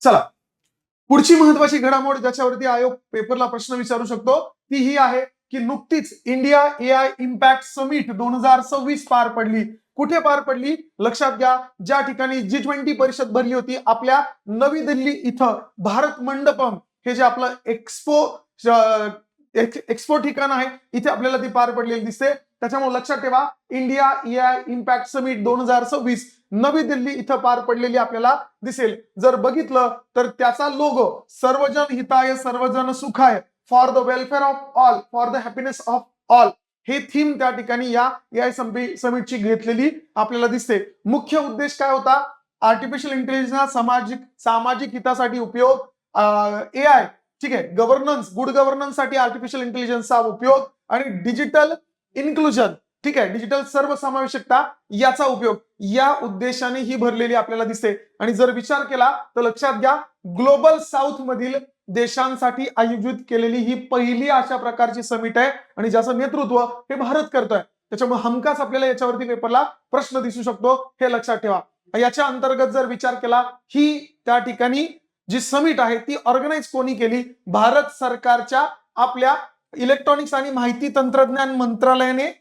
चला, पुढची महत्वाची घडामोड ज्याच्यावरती आयोग पेपरला प्रश्न विचारू शकतो ती ही आहे की नुकतीच इंडिया AI इम्पॅक्ट समिट 2026 पार पडली. कुठे पार पडली लक्षात घ्या, ज्या ठिकाणी G20 परिषद भरली होती आपल्या नवी दिल्ली इथं भारत मंडपम हे जे आपलं एक्सपो ठिकाण आहे इथे आपल्याला ती पार पडलेली दिसते. त्याच्यामुळे लक्षात ठेवा इंडिया AI इम्पॅक्ट समिट 2026 नवी दिल्ली इथं पार पडलेली आपल्याला दिसेल. जर बघितलं तर त्याचा लोगो सर्वजन हिताय सर्वजन सुखाय for the welfare of all for the happiness of all हे थीम त्या ठिकाणी या AI समिटची घेतलेली आपल्याला दिसते. मुख्य उद्देश काय होता? आर्टिफिशियल इंटेलिजन्स सामाजिक हितासाठी उपयोग, AI ठीक आहे, गव्हर्नन्स गुड गव्हर्नन्स साठी आर्टिफिशियल इंटेलिजन्सचा उपयोग आणि डिजिटल इन्क्लुजन ठीक आहे, डिजिटल सर्वसमावेशकता याचा उपयोग या उद्देशाने ही भरलेली आपल्याला दिसते. आणि जर विचार केला तर लक्षात घ्या ग्लोबल साऊथ मधील देशांसाठी आयोजित केलेली ही पहिली अशा प्रकारची समिट आहे आणि ज्याचं नेतृत्व हे भारत करतोय. त्याच्यामुळे हमखास आपल्याला याच्यावरती पेपरला प्रश्न दिसू शकतो, हे लक्षात ठेवा. याच्या अंतर्गत जर विचार केला ही त्या ठिकाणी जी समिट आहे ती ऑर्गनाइज कोणी केली? भारत सरकारच्या आपल्या इलेक्ट्रॉनिक्स आणि माहिती तंत्रज्ञान मंत्रालयाने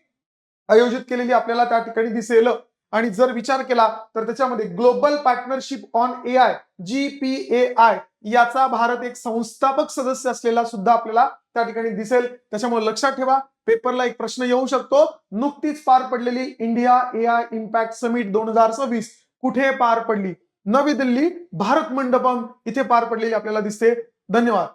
आयोजित केलेली आपल्याला त्या ठिकाणी दिसेल. आणि जर विचार केला तर त्याच्यामध्ये global partnership on AI GPAI याचा भारत एक संस्थापक सदस्य असलेला सुद्धा आपल्याला त्या ठिकाणी दिसेल. त्याच्यामुळे लक्षात ठेवा पेपरला एक प्रश्न येऊ शकतो, नुकतीच पार पडलेली इंडिया AI इम्पॅक्ट समिट 2026 कुठे पार पडली? नवी दिल्ली भारत मंडपम इथे पार पडलेली आपल्याला दिसते. धन्यवाद.